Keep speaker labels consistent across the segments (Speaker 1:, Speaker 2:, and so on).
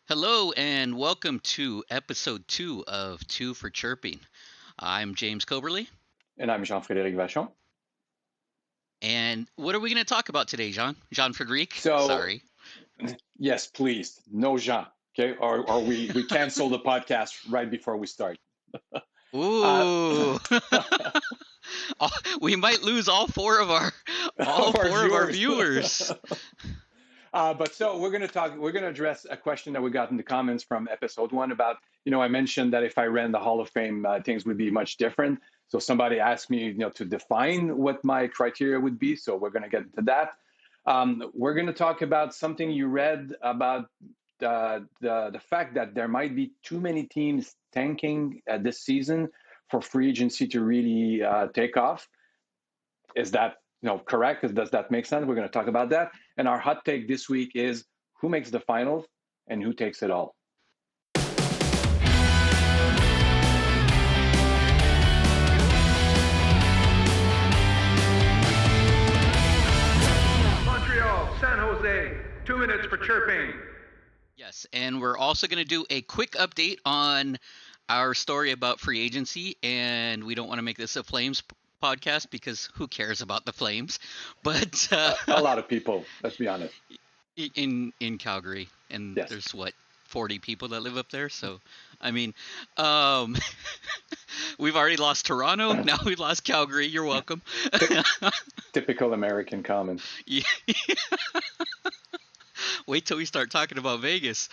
Speaker 1: Hello and welcome to episode 2 of 2 for Chirping. I'm James Coberly.
Speaker 2: And I'm Jean-Frédéric Vachon.
Speaker 1: And what are we going to talk about today, Jean-Frédéric?
Speaker 2: So,
Speaker 1: Sorry.
Speaker 2: yes, please, no Jean, okay? Or we cancel the podcast right before we start. Uh,
Speaker 1: Ooh. We might lose all four of our viewers.
Speaker 2: But we're going to address a question that we got in the comments from episode 1 about, I mentioned that if I ran the Hall of Fame, things would be much different. So somebody asked me, to define what my criteria would be. So we're going to get into that. We're going to talk about something you read about the fact that there might be too many teams tanking this season for free agency to really take off. Is that correct? Does that make sense? We're going to talk about that. And our hot take this week is who makes the finals and who takes it all.
Speaker 3: Montreal, San Jose, 2 minutes for chirping.
Speaker 1: Yes, and we're also going to do a quick update on our story about free agency, and we don't want to make this a Flames podcast because who cares about the Flames? But
Speaker 2: a lot of people, let's be honest,
Speaker 1: in Calgary, and
Speaker 2: yes.
Speaker 1: There's 40 people that live up there. So, I mean, we've already lost Toronto. Now we've lost Calgary. You're welcome.
Speaker 2: Typical American comment.
Speaker 1: Yeah. Wait till we start talking about Vegas.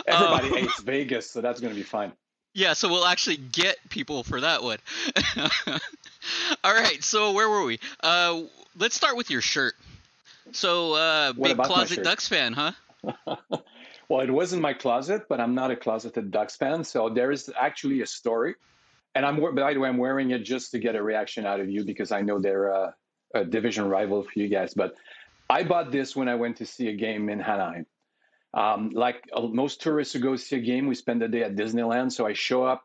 Speaker 2: Everybody hates Vegas, so that's going to be fine.
Speaker 1: Yeah, so we'll actually get people for that one. All right, so where were we? Let's start with your shirt. So, big closet Ducks fan, huh?
Speaker 2: Well, it was in my closet, but I'm not a closeted Ducks fan. So there is actually a story. And by the way, I'm wearing it just to get a reaction out of you because I know they're a division rival for you guys. But I bought this when I went to see a game in Anaheim. Like most tourists who go see a game, we spend the day at Disneyland. So I show up,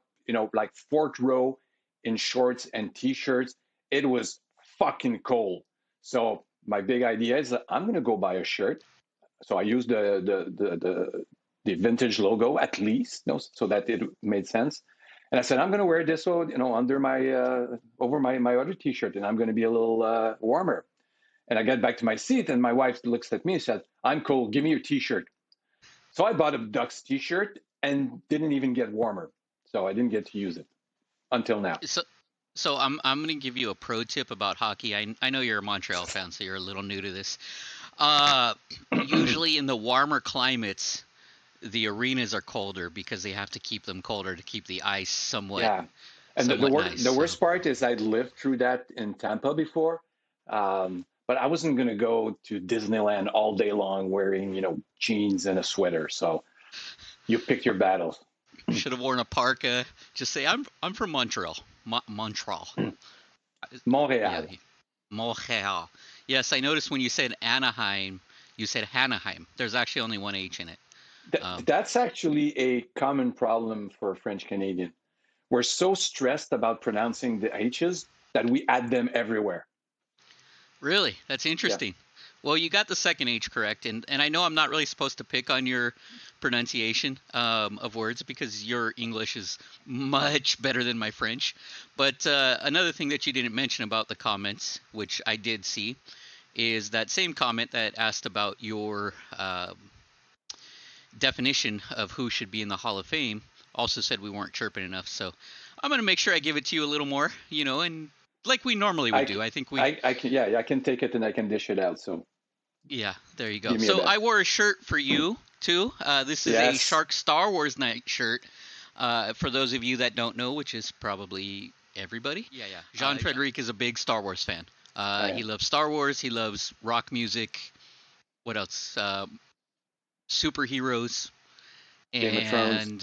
Speaker 2: like fourth row in shorts and T-shirts. It was fucking cold. So my big idea is that I'm going to go buy a shirt. So I used the vintage logo at least, so that it made sense. And I said, I'm going to wear this, under my over my other T-shirt, and I'm going to be a little warmer. And I get back to my seat, and my wife looks at me and says, I'm cold. Give me your T-shirt. So I bought a Ducks T-shirt and didn't even get warmer. So I didn't get to use it until now.
Speaker 1: So I'm going to give you a pro tip about hockey. I know you're a Montreal fan, so you're a little new to this. Usually in the warmer climates, the arenas are colder because they have to keep them colder to keep the ice somewhat.
Speaker 2: Yeah, and the worst part is I lived through that in Tampa before, but I wasn't going to go to Disneyland all day long wearing jeans and a sweater. So you pick your battles.
Speaker 1: Should have worn a parka. Just say I'm from Montreal. Montreal.
Speaker 2: Montreal.
Speaker 1: Yeah, Montreal. Yes, I noticed when you said Anaheim, you said Hanaheim. There's actually only one H in it.
Speaker 2: That's actually a common problem for French Canadian. We're so stressed about pronouncing the H's that we add them everywhere.
Speaker 1: Really? That's interesting. Yeah. Well, you got the second H correct, and I know I'm not really supposed to pick on your pronunciation of words because your English is much better than my French. But another thing that you didn't mention about the comments, which I did see, is that same comment that asked about your definition of who should be in the Hall of Fame also said we weren't chirping enough. So I'm going to make sure I give it to you a little more, and like we normally would do. I think I
Speaker 2: can take it and I can dish it out. So
Speaker 1: yeah, there you go. So I wore a shirt for you too. This is a Shark Star Wars Night shirt. For those of you that don't know, which is probably everybody. Yeah. Jean-Frédéric is a big Star Wars fan. He loves Star Wars. He loves rock music. What else? Superheroes. And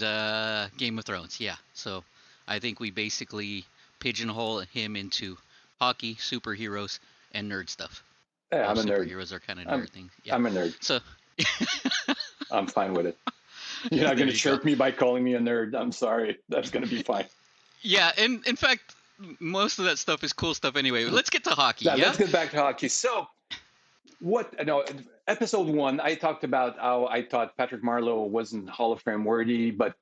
Speaker 1: Game of Thrones. Yeah. So I think we basically pigeonhole him into hockey, superheroes, and nerd stuff.
Speaker 2: Yeah, I'm a nerd.
Speaker 1: Superheroes are kind of nerd things. Yeah.
Speaker 2: I'm a nerd.
Speaker 1: So
Speaker 2: I'm fine with it. You're not going to chirp me by calling me a nerd. I'm sorry. That's going to be fine.
Speaker 1: Yeah, and in fact, most of that stuff is cool stuff anyway. Let's get to hockey.
Speaker 2: Let's get back to hockey. So, episode 1, I talked about how I thought Patrick Marleau wasn't Hall of Fame worthy, but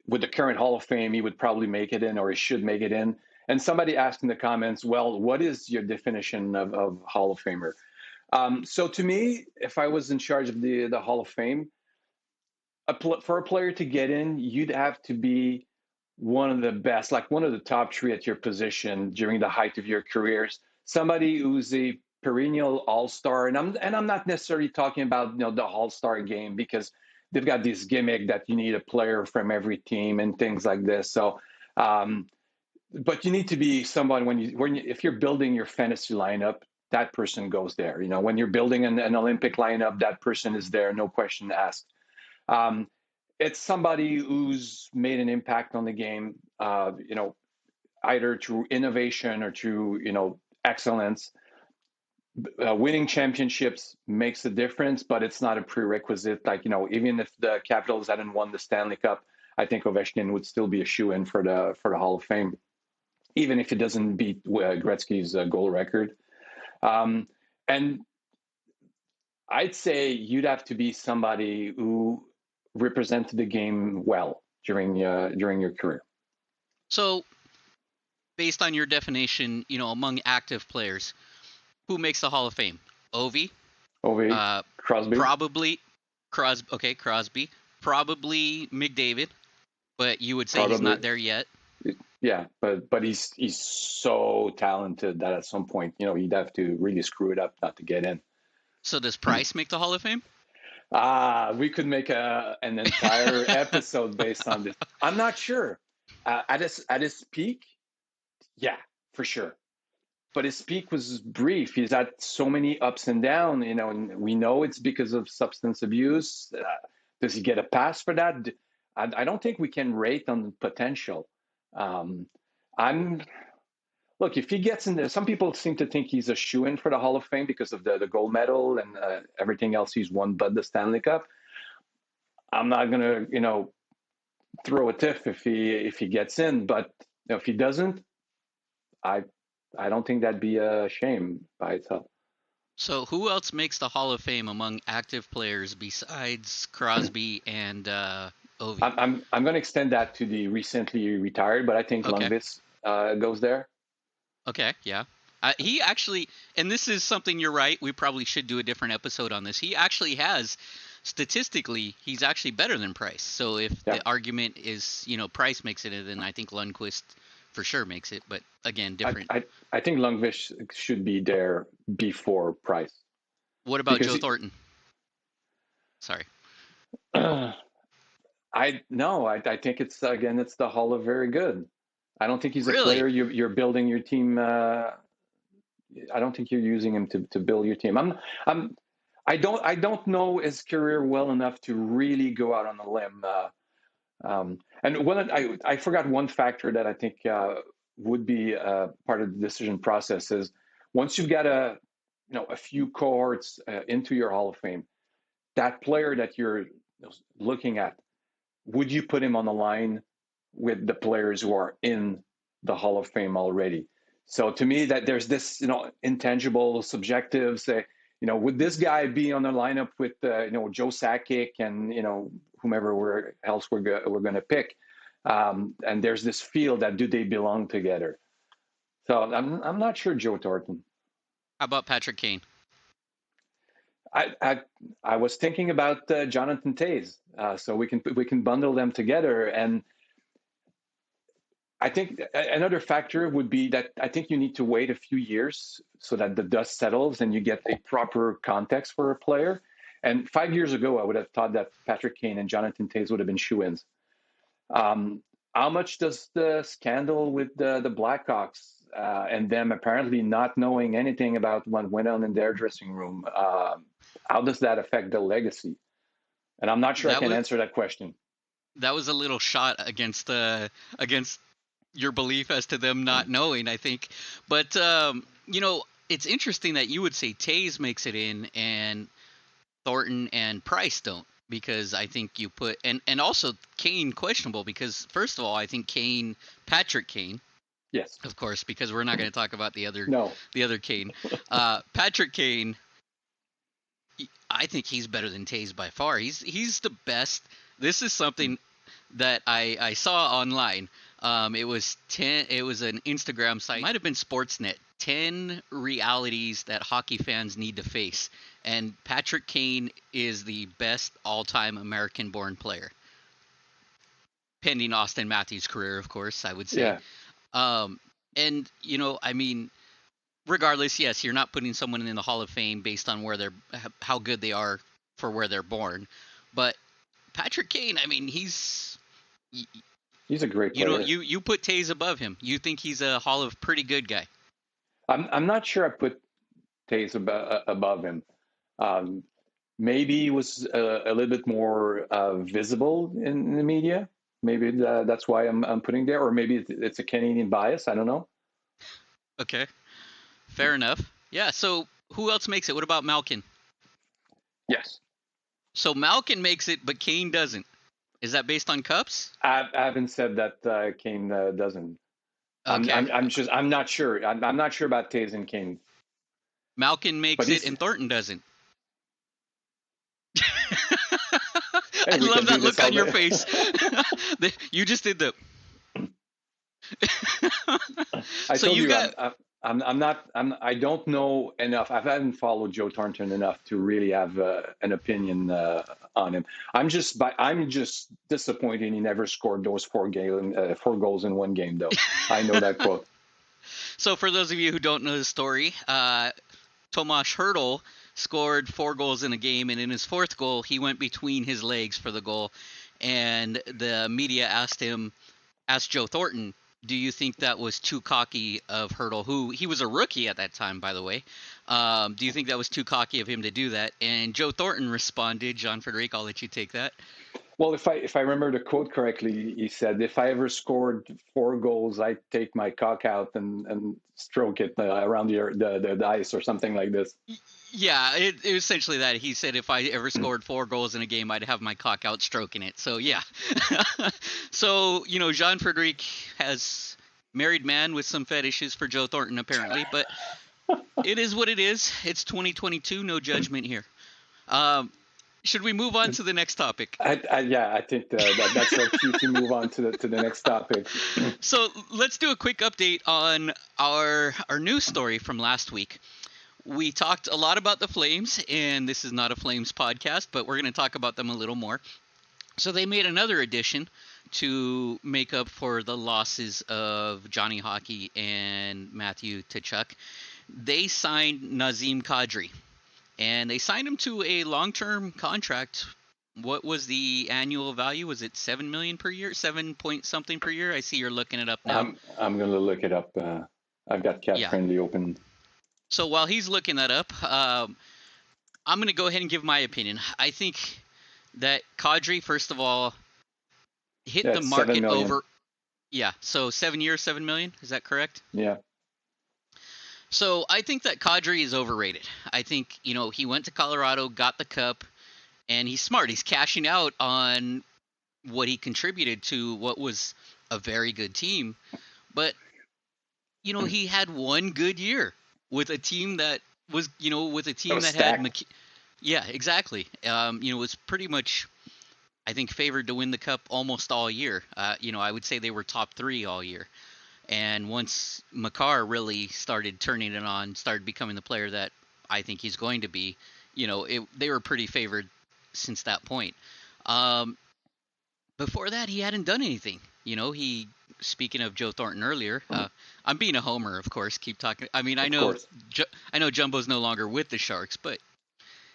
Speaker 2: with the current Hall of Fame, he would probably make it in, or he should make it in. And somebody asked in the comments, well, what is your definition of Hall of Famer? So to me, if I was in charge of the Hall of Fame, for a player to get in, you'd have to be one of the best, like one of the top 3 at your position during the height of your careers. Somebody who's a perennial all-star, and I'm not necessarily talking about the all-star game, because they've got this gimmick that you need a player from every team and things like this. So, but you need to be someone if you're building your fantasy lineup, that person goes there. When you're building an Olympic lineup, that person is there, no question asked. It's somebody who's made an impact on the game, either through innovation or through, excellence. Winning championships makes a difference, but it's not a prerequisite. Like, even if the Capitals hadn't won the Stanley Cup, I think Ovechkin would still be a shoo-in for the Hall of Fame, even if it doesn't beat Gretzky's goal record. And I'd say you'd have to be somebody who represented the game well during your career.
Speaker 1: So, based on your definition, among active players, who makes the Hall of Fame? Crosby. Probably Crosby. Okay, Crosby. Probably McDavid, but you would say he's not there yet.
Speaker 2: Yeah, but he's so talented that at some point, he'd have to really screw it up not to get in.
Speaker 1: So does Price make the Hall of Fame?
Speaker 2: We could make an entire episode based on this. I'm not sure. At his peak, yeah, for sure. But his peak was brief. He's had so many ups and downs, and we know it's because of substance abuse. Does he get a pass for that? I don't think we can rate on the potential. Look, if he gets in there, some people seem to think he's a shoo-in for the Hall of Fame because of the gold medal and everything else he's won, but the Stanley Cup. I'm not gonna, throw a tiff if he gets in, but if he doesn't, I don't think that'd be a shame by itself.
Speaker 1: So who else makes the Hall of Fame among active players besides Crosby and Ovi?
Speaker 2: I'm going to extend that to the recently retired, but I think Lundqvist goes there.
Speaker 1: Okay, yeah. He actually, and this is something you're right, we probably should do a different episode on this. He actually has, statistically, he's actually better than Price. So if the argument is, Price makes it, then I think Lundqvist for sure makes it. But again, different.
Speaker 2: I think Lundqvist should be there before Price.
Speaker 1: What about Joe Thornton? Sorry.
Speaker 2: I think it's the Hall of Very Good. I don't think he's a player you're building your team. I don't think you're using him to build your team. I don't know his career well enough to really go out on a limb. And I forgot one factor that I think would be part of the decision process is once you've got a few cohorts into your Hall of Fame, that player that you're looking at, would you put him on the line with the players who are in the Hall of Fame already? So to me, that there's this intangible, subjective. Say, would this guy be on the lineup with Joe Sakic and whomever else we're going to pick? And there's this feel that do they belong together? So I'm not sure Joe Thornton.
Speaker 1: How about Patrick Kane?
Speaker 2: I was thinking about Jonathan Toews, so we can bundle them together. And I think another factor would be that I think you need to wait a few years so that the dust settles and you get a proper context for a player. And 5 years ago, I would have thought that Patrick Kane and Jonathan Toews would have been shoo-ins. How much does the scandal with the Blackhawks and them apparently not knowing anything about what went on in their dressing room, how does that affect the legacy? And I'm not sure I can answer that question.
Speaker 1: That was a little shot against your belief as to them not knowing, I think. But, it's interesting that you would say Toews makes it in and Thornton and Price don't, because I think you put – and also Kane questionable because, first of all, I think Patrick Kane –
Speaker 2: yes,
Speaker 1: of course, because we're not going to talk about the other Kane. Patrick Kane, I think he's better than Taze by far. He's the best. This is something that I saw online. It was an Instagram site. It might have been Sportsnet. 10 realities that hockey fans need to face, and Patrick Kane is the best all-time American-born player, pending Austin Matthews' career, of course. I would say.
Speaker 2: Yeah.
Speaker 1: And I mean, regardless, yes, you're not putting someone in the Hall of Fame based on how good they are for where they're born, but Patrick Kane, I mean, he's
Speaker 2: a great player.
Speaker 1: You put Taze above him. You think he's a Hall of pretty good guy.
Speaker 2: I'm not sure I put Taze above him. Maybe he was a little bit more visible in the media. Maybe that's why I'm putting there, or maybe it's a Canadian bias. I don't know.
Speaker 1: Okay, fair enough. Yeah. So who else makes it? What about Malkin?
Speaker 2: Yes.
Speaker 1: So Malkin makes it, but Kane doesn't. Is that based on cups?
Speaker 2: I haven't said that Kane doesn't.
Speaker 1: Okay.
Speaker 2: I'm not sure. I'm not sure about Taze and Kane.
Speaker 1: Malkin makes it and Thornton doesn't. I love that look on your face. You just did the.
Speaker 2: I don't know enough. I haven't followed Joe Thornton enough to really have an opinion on him. I'm just disappointed he never scored those 4 goals in one game, though. I know that quote.
Speaker 1: So for those of you who don't know the story, Tomas Hertl scored 4 goals in a game, and in his 4th goal, he went between his legs for the goal, and the media asked Joe Thornton, do you think that was too cocky of Hertl, who he was a rookie at that time, by the way? Do you think that was too cocky of him to do that? And Joe Thornton responded, Jean-Frédéric, I'll let you take that.
Speaker 2: Well, if I remember the quote correctly, he said, if I ever scored 4 goals, I'd take my cock out and stroke it around the ice or something like this.
Speaker 1: Yeah, it was essentially that. He said if I ever scored 4 goals in a game, I'd have my cock out stroking it. So, yeah. So, Jean-Frédéric has married man with some fetishes for Joe Thornton, apparently. But it is what it is. It's 2022. No judgment here. Should we move on to the next topic?
Speaker 2: I think that's our cue to move on to the next topic.
Speaker 1: So let's do a quick update on our news story from last week. We talked a lot about the Flames, and this is not a Flames podcast, but we're going to talk about them a little more. So they made another addition to make up for the losses of Johnny Hockey and Matthew Tkachuk. They signed Nazem Kadri. And they signed him to a long-term contract. What was the annual value? Was it $7 million per year? 7 point something per year? I see you're looking it up now.
Speaker 2: I'm going to look it up. I've got Cap Friendly open.
Speaker 1: So while he's looking that up, I'm going to go ahead and give my opinion. I think that Kadri, first of all, hit the market over. Yeah. So 7 years, $7 million. Is that correct?
Speaker 2: Yeah.
Speaker 1: So I think that Kadri is overrated. I think, he went to Colorado, got the cup, and he's smart. He's cashing out on what he contributed to what was a very good team. But, he had one good year with a team that was, that had... Yeah, exactly. Was pretty much, I think, favored to win the cup almost all year. I would say they were top 3 all year. And once Makar really started turning it on, started becoming the player that I think he's going to be, they were pretty favored since that point. Before that, he hadn't done anything. Speaking of Joe Thornton earlier, I'm being a homer, of course. Keep talking. I mean, I know Jumbo's no longer with the Sharks, but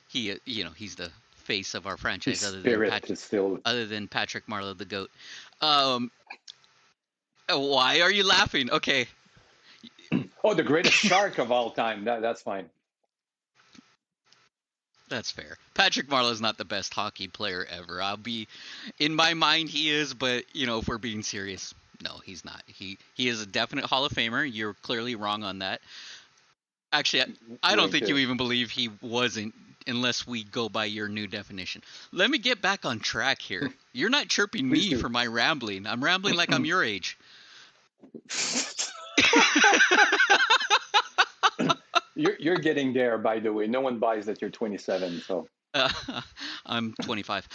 Speaker 1: he, he's the face of our franchise other than Patrick Marleau, the GOAT. Why are you laughing? Okay.
Speaker 2: Oh, the greatest Shark of all time. That's fine.
Speaker 1: That's fair. Patrick Marleau is not the best hockey player ever. In my mind, he is, but if we're being serious, no, he's not. He is a definite Hall of Famer. You're clearly wrong on that. Actually, I don't think you even believe he wasn't, unless we go by your new definition. Let me get back on track here. You're not chirping me for my rambling. I'm rambling like I'm your age.
Speaker 2: You're getting there, by the way. No one buys that you're 27, so.
Speaker 1: Uh, I'm 25.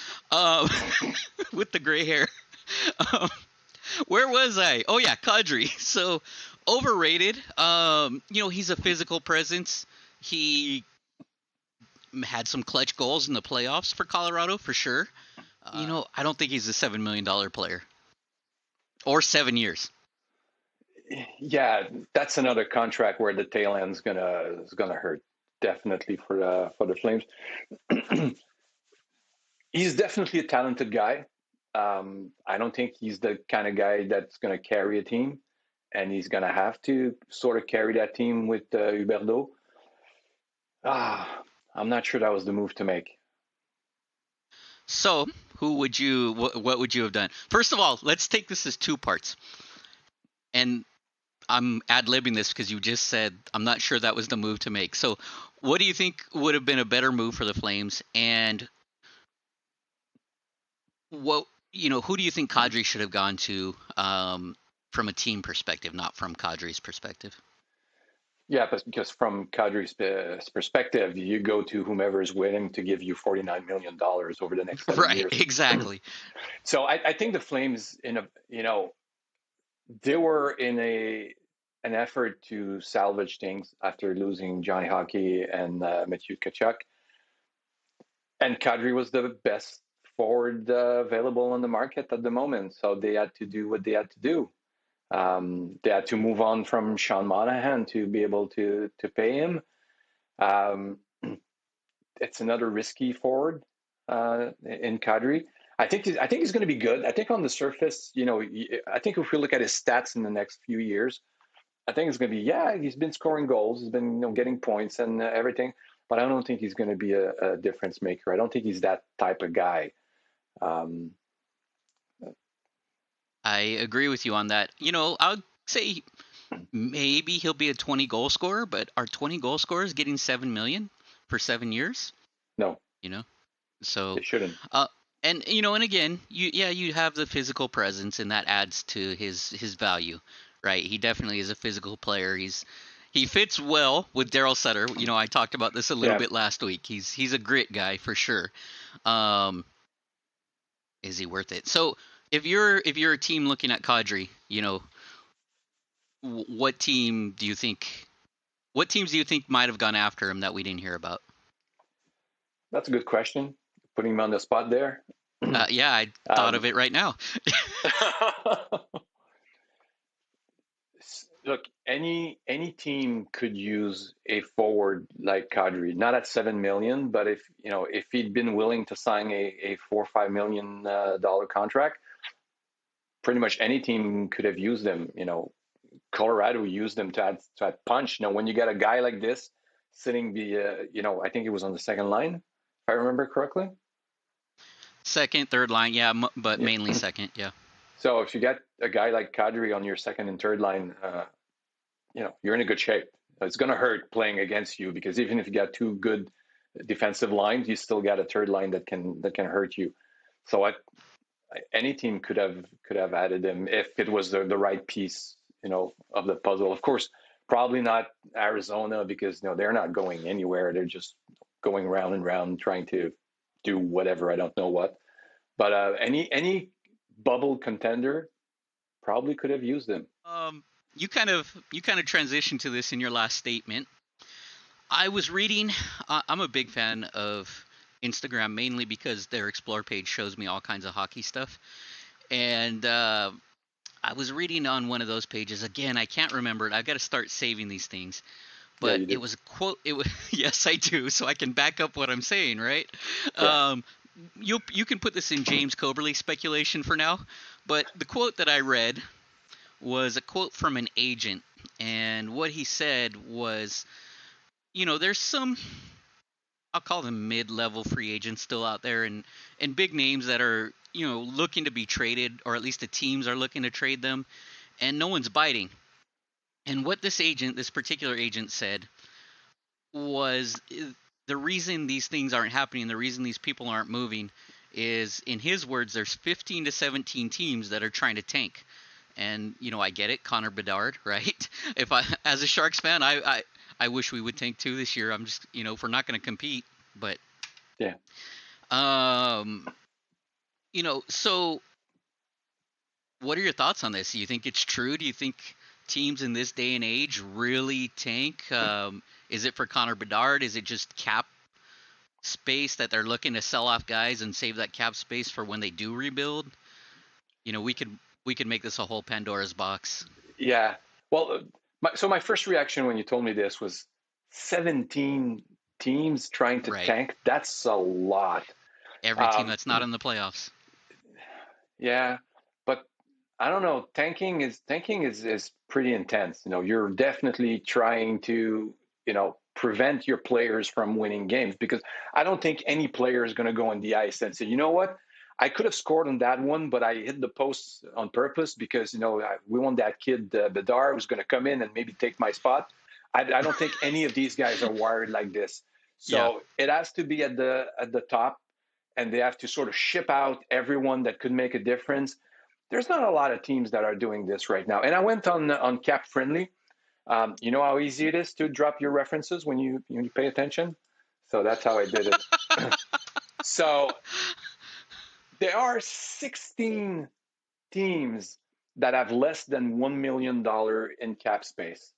Speaker 1: With the gray hair. Um, where was I? Oh yeah, Kadri. So overrated. He's a physical presence. He had some clutch goals in the playoffs for Colorado for sure. I don't think he's a $7 million player or 7 years.
Speaker 2: Yeah, that's another contract where the tail end's gonna hurt definitely for the Flames. He's definitely a talented guy. I don't think he's the kind of guy that's going to carry a team, and he's going to have to sort of carry that team with Huberdeau. I'm not sure that was the move to make.
Speaker 1: So, what would you have done? First of all, let's take this as two parts. And I'm ad-libbing this because you just said I'm not sure that was the move to make. So, what do you think would have been a better move for the Flames? And who do you think Kadri should have gone to from a team perspective, not from Kadri's perspective?
Speaker 2: Yeah, because from Kadri's perspective, you go to whomever is willing to give you $49 million over the next 7 years.
Speaker 1: Right, exactly.
Speaker 2: So I think the Flames, they were in an effort to salvage things after losing Johnny Hockey and Mathieu Tkachuk. And Kadri was the best forward available on the market at the moment. So they had to do what they had to do. They had to move on from Sean Monahan to be able to pay him. It's another risky forward in Kadri. I think he's going to be good. I think on the surface, I think if we look at his stats in the next few years, I think it's going to be, he's been scoring goals, he's been getting points and everything, but I don't think he's going to be a difference maker. I don't think he's that type of guy.
Speaker 1: I agree with you on that. I would say maybe he'll be a 20 goal scorer, but are 20 goal scorers getting $7 million for 7 years?
Speaker 2: No.
Speaker 1: So
Speaker 2: they shouldn't.
Speaker 1: And again, you have the physical presence, and that adds to his value, right? He definitely is a physical player. He fits well with Daryl Sutter. I talked about this a little bit last week. He's a grit guy for sure. Is he worth it? So if you're a team looking at Kadri, what teams do you think might have gone after him that we didn't hear about?
Speaker 2: That's a good question. Putting him on the spot there.
Speaker 1: Yeah, I thought of it right now.
Speaker 2: Look, any team could use a forward like Kadri, not at $7 million, but if he'd been willing to sign a $4 or $5 million contract, pretty much any team could have used them. Colorado used them to add punch. When you got a guy like this sitting I think it was on the second line, if I remember correctly.
Speaker 1: Second, third line, yeah, but mainly second, yeah.
Speaker 2: So if you got a guy like Kadri on your second and third line, you're in a good shape. It's going to hurt playing against you because even if you got two good defensive lines, you still got a third line that can hurt you. So any team could have added him if it was the right piece, of the puzzle. Of course, probably not Arizona because they're not going anywhere. They're just going round and round trying to do whatever. I don't know what, but any bubble contender probably could have used them.
Speaker 1: You kind of transitioned to this in your last statement. I was reading. I'm a big fan of Instagram mainly because their explore page shows me all kinds of hockey stuff, and I was reading on one of those pages. Again, I can't remember it. I've got to start saving these things. But it was a quote. It was yes, I do, so I can back up what I'm saying, right? Yeah. You can put this in James Coberly speculation for now, but the quote that I read was a quote from an agent, and what he said was, there's some, I'll call them mid-level free agents still out there, and big names that are looking to be traded, or at least the teams are looking to trade them, and no one's biting. And what this particular agent said was the reason these things aren't happening, the reason these people aren't moving is, in his words, there's 15 to 17 teams that are trying to tank. And, I get it, Connor Bedard, right? As a Sharks fan, I I wish we would tank too this year. I'm just, if we're not going to compete, but
Speaker 2: Yeah.
Speaker 1: um, so what are your thoughts on this? Do you think it's true? Do you think teams in this day and age really tank? Is it for Connor Bedard? Is it just cap space that they're looking to sell off guys and save that cap space for when they do rebuild? We could make this a whole Pandora's box.
Speaker 2: Yeah. Well, my first reaction when you told me this was 17 teams trying to
Speaker 1: Right.
Speaker 2: tank. That's a lot.
Speaker 1: Every team that's not in the playoffs.
Speaker 2: Yeah, but I don't know. Tanking is pretty intense. You're definitely trying to prevent your players from winning games, because I don't think any player is going to go on the ice and say, you know what, I could have scored on that one, but I hit the post on purpose because we want that kid Bedard who's going to come in and maybe take my spot. I don't think any of these guys are wired like this.
Speaker 1: Yeah.
Speaker 2: So it has to be at the top, and they have to sort of ship out everyone that could make a difference. There's not a lot of teams that are doing this right now. And I went on Cap Friendly. You know how easy it is to drop your references when you pay attention. So that's how I did it. So there are 16 teams that have less than $1 million in cap space.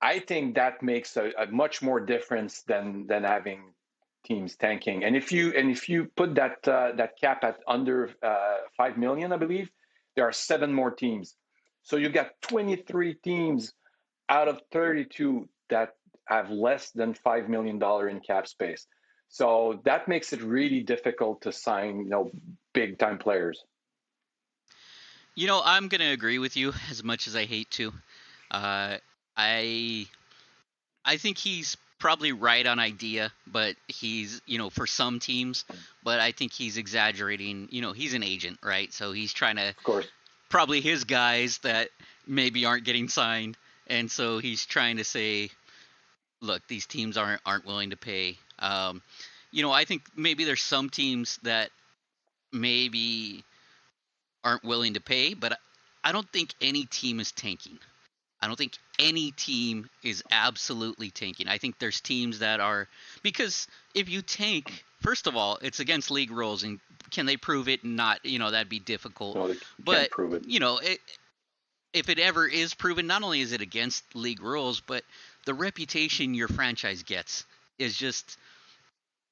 Speaker 2: I think that makes a much more difference than having teams tanking. And if you put that cap at under 5 million, I believe there are 7 more teams. So you got 23 teams out of 32 that have less than $5 million in cap space. So that makes it really difficult to sign, big time players.
Speaker 1: I'm going to agree with you as much as I hate to. Uh, I I think he's probably right on idea, but he's, for some teams, but I think he's exaggerating. He's an agent, right? So he's trying to,
Speaker 2: Of course.
Speaker 1: probably his guys that maybe aren't getting signed, and so he's trying to say, look, these teams aren't willing to pay. I think maybe there's some teams that maybe aren't willing to pay, but I don't think any team is tanking. I don't think any team is absolutely tanking. I think there's teams that are, because if you tank, first of all, it's against league rules, and can they prove it? Not, that'd be difficult.
Speaker 2: No, they
Speaker 1: But
Speaker 2: can't prove it.
Speaker 1: If it ever is proven, not only is it against league rules, but the reputation your franchise gets is just,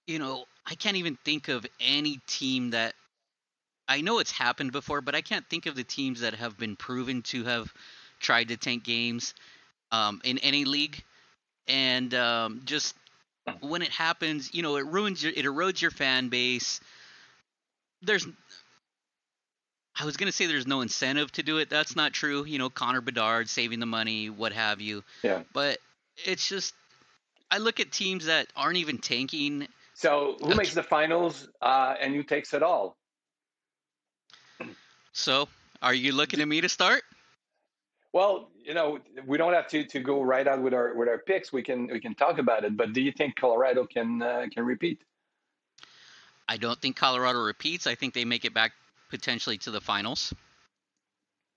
Speaker 1: I can't even think of any team that, I know it's happened before, but I can't think of the teams that have been proven to have tried to tank games in any league. And just when it happens, it erodes your fan base. I was gonna say there's no incentive to do it. That's not true. Connor Bedard saving the money, what have you.
Speaker 2: Yeah.
Speaker 1: But it's just, I look at teams that aren't even tanking.
Speaker 2: So who makes the finals and who takes it all?
Speaker 1: So are you looking at me to start?
Speaker 2: Well, we don't have to go right out with our picks. We can talk about it. But do you think Colorado can repeat?
Speaker 1: I don't think Colorado repeats. I think they make it back potentially to the finals.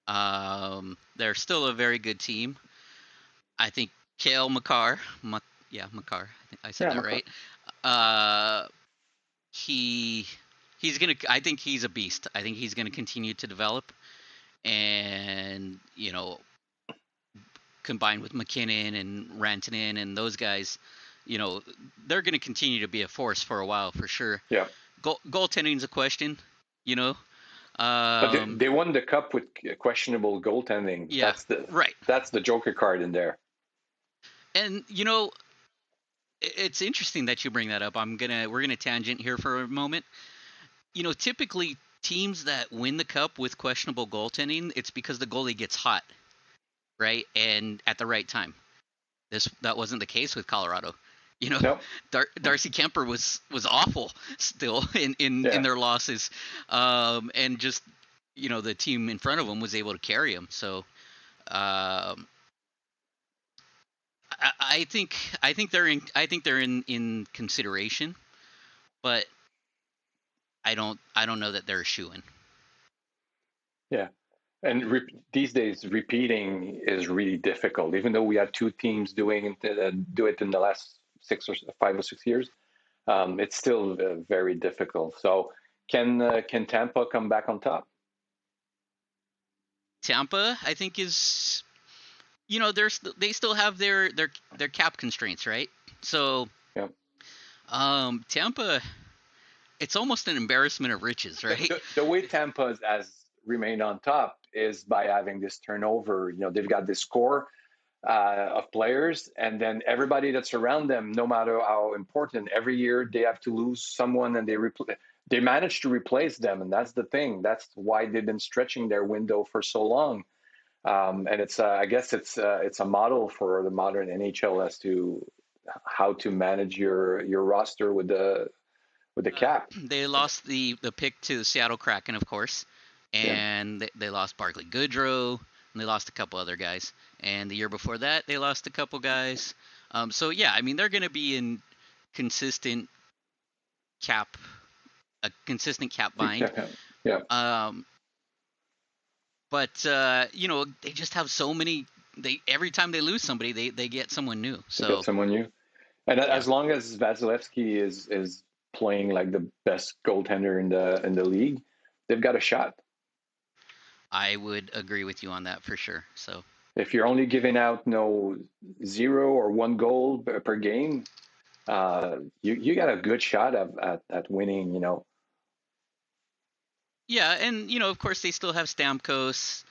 Speaker 1: They're still a very good team. I think Cale Makar, Makar. I think I said that
Speaker 2: Makar.
Speaker 1: Right. He's gonna. I think he's a beast. I think he's gonna continue to develop, and combined with McKinnon and Rantanen and those guys, they're gonna continue to be a force for a while for sure.
Speaker 2: Yeah.
Speaker 1: Goaltending's a question.
Speaker 2: But they won the cup with questionable goaltending.
Speaker 1: Yeah, right.
Speaker 2: That's the Joker card in there.
Speaker 1: And it's interesting that you bring that up. We're gonna tangent here for a moment. Typically teams that win the cup with questionable goaltending, it's because the goalie gets hot, right, and at the right time. That wasn't the case with Colorado.
Speaker 2: Nope.
Speaker 1: Darcy Kemper was awful still in their losses, and just the team in front of him was able to carry him. So I think they're in consideration, but I don't know that they're a shoo-in.
Speaker 2: Yeah. And these days, repeating is really difficult. Even though we had two teams do it in the last 5 or 6 years, it's still very difficult. So, can Tampa come back on top?
Speaker 1: Tampa, I think, is they still have their cap constraints, right? So
Speaker 2: Yeah.
Speaker 1: Tampa, it's almost an embarrassment of riches, right?
Speaker 2: The way Tampa has remained on top is by having this turnover. They've got this core of players, and then everybody that's around them, no matter how important, every year they have to lose someone, and they manage to replace them, and that's the thing. That's why they've been stretching their window for so long. And it's I guess it's a model for the modern NHL as to how to manage your roster with the cap.
Speaker 1: They lost the pick to the Seattle Kraken, of course,
Speaker 2: Yeah.
Speaker 1: and they lost Barclay Goodrow, and they lost a couple other guys. And the year before that, they lost a couple guys. So yeah, I mean, they're going to be in consistent cap, a consistent cap bind.
Speaker 2: Yeah.
Speaker 1: But they just have so many. Every time they lose somebody, they get someone new. So
Speaker 2: Get someone new. And
Speaker 1: yeah.
Speaker 2: as long as Vasilevsky is playing like the best goaltender in the league, they've got a shot.
Speaker 1: I would agree with you on that for sure. So
Speaker 2: if you're only giving out 0 or 1 goal per game, you got a good shot at winning.
Speaker 1: Yeah, and of course they still have Stamkos,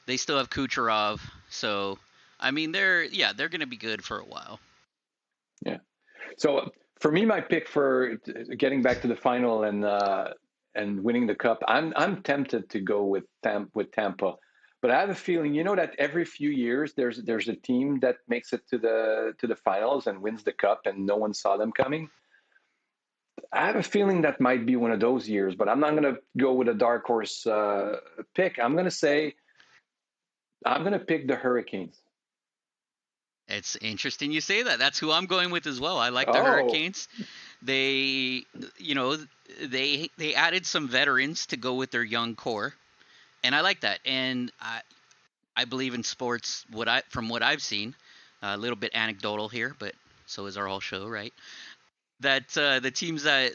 Speaker 1: they still have Kucherov, so I mean they're going to be good for a while.
Speaker 2: Yeah. So for me, my pick for getting back to the final and winning the cup, I'm tempted to go with Tampa, but I have a feeling that every few years there's a team that makes it to the finals and wins the cup, and no one saw them coming. I have a feeling that might be one of those years, but I'm not going to go with a dark horse pick. I'm going to pick the Hurricanes.
Speaker 1: It's interesting you say that. That's who I'm going with as well. I like the Hurricanes. They, they added some veterans to go with their young core, and I like that. And I believe in sports. From what I've seen, a little bit anecdotal here, but so is our whole show, right? That the teams that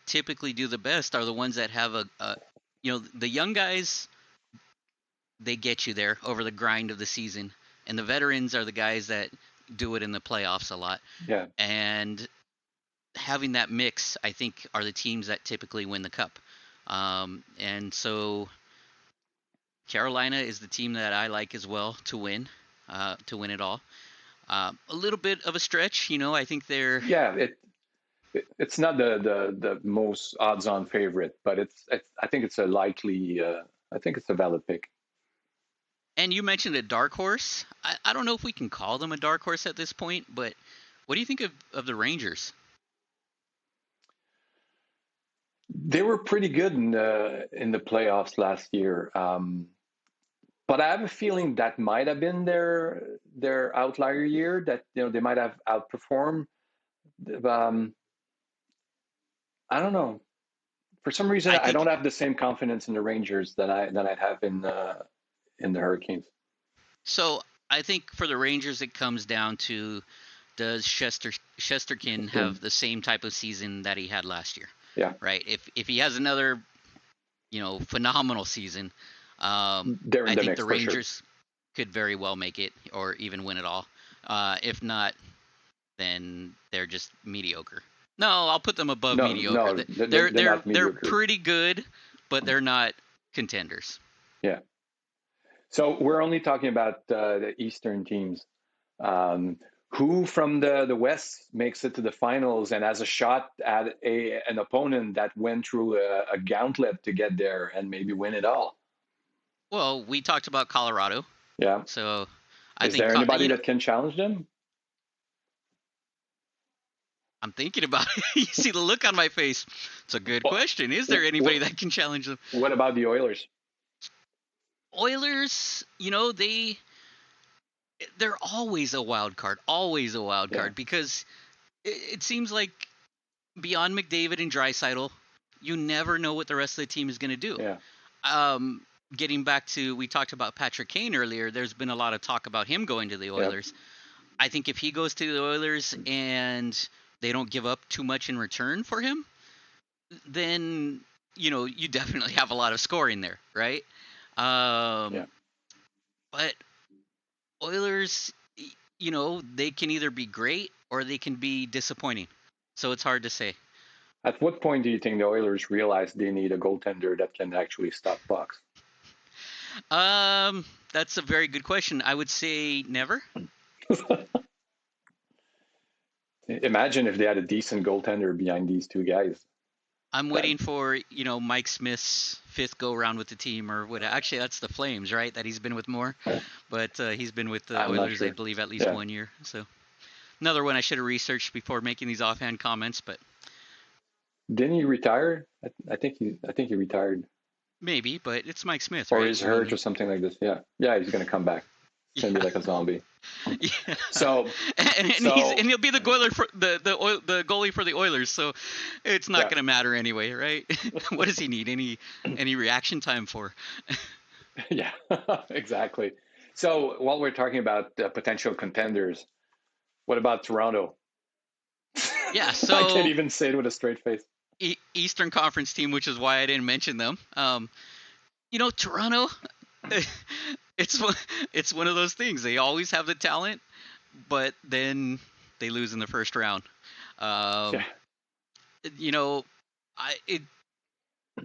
Speaker 1: typically do the best are the ones that have the young guys. They get you there over the grind of the season, and the veterans are the guys that do it in the playoffs a lot.
Speaker 2: Yeah.
Speaker 1: And having that mix, I think, are the teams that typically win the cup. And so Carolina is the team that I like as well to win it all. A little bit of a stretch, I think they're.
Speaker 2: Yeah, it's not the most odds-on favorite, but I think it's a likely. I think it's a valid pick.
Speaker 1: And you mentioned a dark horse. I don't know if we can call them a dark horse at this point, but what do you think of the Rangers?
Speaker 2: They were pretty good in the playoffs last year, but I have a feeling that might have been their outlier year. That they might have outperformed. I don't know. For some reason, I don't have the same confidence in the Rangers that I'd have in the Hurricanes.
Speaker 1: So I think for the Rangers, it comes down to, does Shesterkin have the same type of season that he had last year?
Speaker 2: Yeah.
Speaker 1: Right. If he has another, phenomenal season, I think the Rangers could very well make it or even win it all. If not, then they're just mediocre. No, I'll put them above mediocre.
Speaker 2: No, they're
Speaker 1: pretty good, but they're not contenders.
Speaker 2: Yeah. So we're only talking about the Eastern teams. Who from the West makes it to the finals and has a shot at an opponent that went through a gauntlet to get there and maybe win it all?
Speaker 1: Well, we talked about Colorado.
Speaker 2: Yeah.
Speaker 1: So
Speaker 2: is there anybody that can challenge them?
Speaker 1: I'm thinking about it. You see the look on my face. It's a good question. Is there anybody that can challenge them?
Speaker 2: What about the Oilers?
Speaker 1: Oilers, they're always a wild card. Always a wild card, because it seems like beyond McDavid and Draisaitl, you never know what the rest of the team is going to do.
Speaker 2: Yeah.
Speaker 1: getting back to, we talked about Patrick Kane earlier. There's been a lot of talk about him going to the Oilers.
Speaker 2: Yep.
Speaker 1: I think if he goes to the Oilers and they don't give up too much in return for him, then you definitely have a lot of scoring there, right?
Speaker 2: Yeah.
Speaker 1: But Oilers, they can either be great or they can be disappointing. So it's hard to say.
Speaker 2: At what point do you think the Oilers realize they need a goaltender that can actually stop pucks?
Speaker 1: That's a very good question. I would say never.
Speaker 2: Imagine if they had a decent goaltender behind these two guys.
Speaker 1: I'm waiting for, Mike Smith's 5th go around with the team, or what? Actually, that's the Flames, right? That he's been with more, but he's been with the Oilers, sure. I believe, at least 1 year. So another one I should have researched before making these offhand comments. But
Speaker 2: didn't he retire? I think he retired.
Speaker 1: Maybe, but it's Mike Smith,
Speaker 2: or
Speaker 1: right?
Speaker 2: he's hurt or something like this. Yeah, he's gonna come back. It's gonna be like a zombie.
Speaker 1: Yeah.
Speaker 2: So
Speaker 1: and he'll be the goalie for the goalie for the Oilers, so it's not gonna matter anyway, right? What does he need? Any reaction time for?
Speaker 2: Yeah, exactly. So while we're talking about potential contenders, what about Toronto?
Speaker 1: Yeah, so
Speaker 2: I can't even say it with a straight face.
Speaker 1: Eastern Conference team, which is why I didn't mention them. Toronto. It's one of those things. They always have the talent, but then they lose in the first round.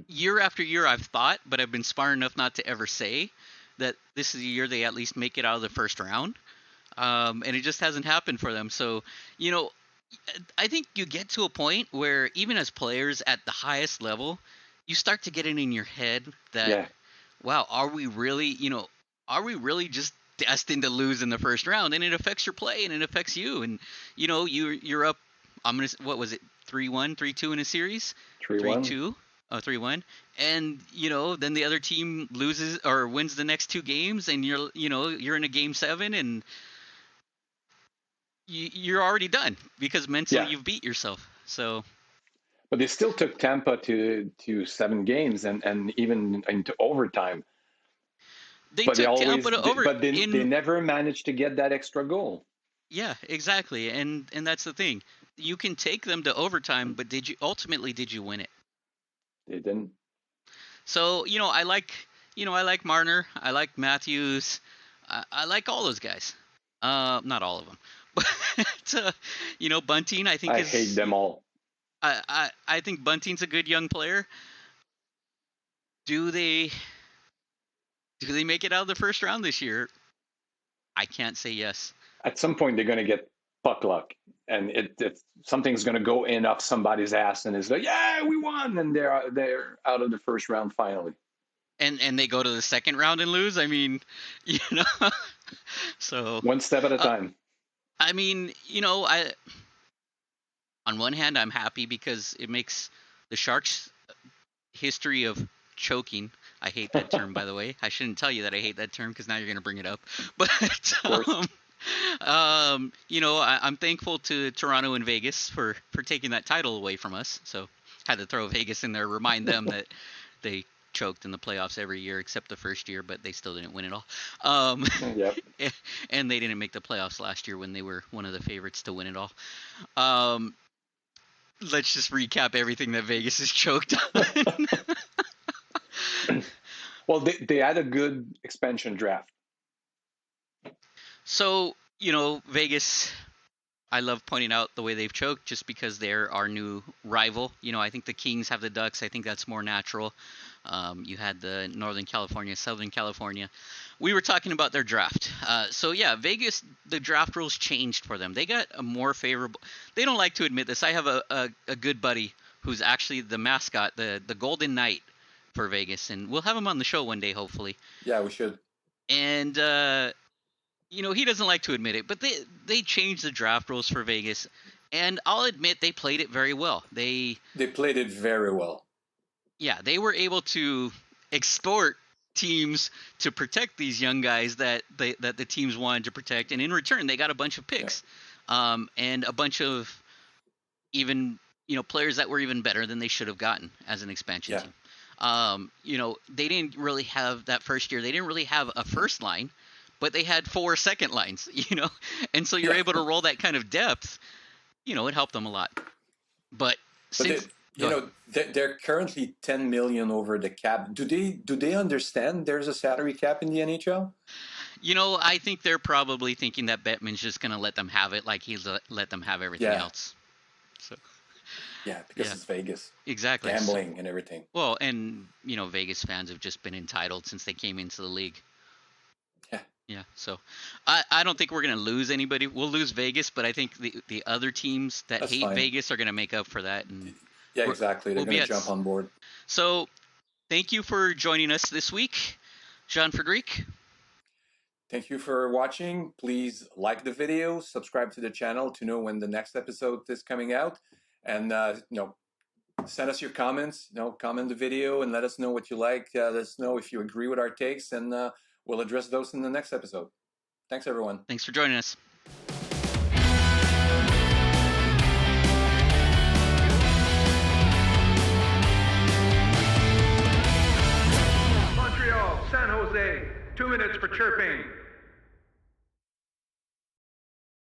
Speaker 1: Year after year I've thought, but I've been smart enough not to ever say that this is a year they at least make it out of the first round. And it just hasn't happened for them. So, I think you get to a point where even as players at the highest level, you start to get it in your head that, wow, are we really just destined to lose in the first round? And it affects your play and it affects you. And, you're up, what was it? 3-1, 3-2 in a series?
Speaker 2: 3-1.
Speaker 1: 3-2. Oh, 3-1. And, then the other team loses or wins the next 2 games and you're in a game 7 and you're already done because mentally you've beat yourself. So,
Speaker 2: but they still took Tampa to 7 games and even into overtime.
Speaker 1: They
Speaker 2: never managed to get that extra goal. Yeah,
Speaker 1: exactly. And that's the thing. You can take them to overtime, but did you win it?
Speaker 2: They didn't.
Speaker 1: So, I like Marner. I like Matthews. I like all those guys. Not all of them. But, Bunting, I think
Speaker 2: I hate them all.
Speaker 1: I think Bunting's a good young player. Do they make it out of the first round this year? I can't say yes.
Speaker 2: At some point, they're going to get puck luck, and something's going to go in up somebody's ass, and it's like, yeah, we won, and they're out of the first round finally.
Speaker 1: And they go to the second round and lose. I mean, so
Speaker 2: one step at a time.
Speaker 1: I mean, on one hand, I'm happy because it makes the Sharks' history of choking. I hate that term, by the way. I shouldn't tell you that I hate that term because now you're going to bring it up. But, I'm thankful to Toronto and Vegas for taking that title away from us. So had to throw Vegas in there, remind them that they choked in the playoffs every year except the first year, but they still didn't win it all.
Speaker 2: Yep.
Speaker 1: And they didn't make the playoffs last year when they were one of the favorites to win it all. Let's just recap everything that Vegas has choked on.
Speaker 2: Well, they had a good expansion draft.
Speaker 1: So, Vegas, I love pointing out the way they've choked just because they're our new rival. I think the Kings have the Ducks. I think that's more natural. You had the Northern California, Southern California. We were talking about their draft. So, Vegas, the draft rules changed for them. They got a more favorable – they don't like to admit this. I have a good buddy who's actually the mascot, the Golden Knight for Vegas, and we'll have him on the show one day, hopefully.
Speaker 2: Yeah, we should.
Speaker 1: And, he doesn't like to admit it, but they changed the draft rules for Vegas, and I'll admit they played it very well. They
Speaker 2: played it very well.
Speaker 1: Yeah, they were able to extort teams to protect these young guys that the teams wanted to protect, and in return they got a bunch of picks, and a bunch of even players that were even better than they should have gotten as an expansion team. They didn't really have that first year. They didn't really have a first line, but they had 4 second lines, and so you're able to roll that kind of depth. It helped them a lot. But since
Speaker 4: they're currently 10 million over the cap. Do they understand there's a salary cap in the NHL?
Speaker 1: I think they're probably thinking that Bettman's just going to let them have it like he's let them have everything else. So.
Speaker 4: Yeah, because it's Vegas.
Speaker 1: Exactly.
Speaker 4: Gambling and everything.
Speaker 1: Well, and, Vegas fans have just been entitled since they came into the league.
Speaker 4: Yeah.
Speaker 1: Yeah, so I don't think we're going to lose anybody. We'll lose Vegas, but I think the other teams that hate Vegas are going to make up for that. And
Speaker 4: exactly. They're going to jump on board.
Speaker 1: So thank you for joining us this week, Jean-Frédéric.
Speaker 4: Thank you for watching. Please like the video, subscribe to the channel to know when the next episode is coming out. And, send us your comments, comment the video and let us know what you like. Let us know if you agree with our takes, and we'll address those in the next episode. Thanks, everyone.
Speaker 1: Thanks for joining us.
Speaker 3: Montreal, San Jose, 2 minutes for chirping.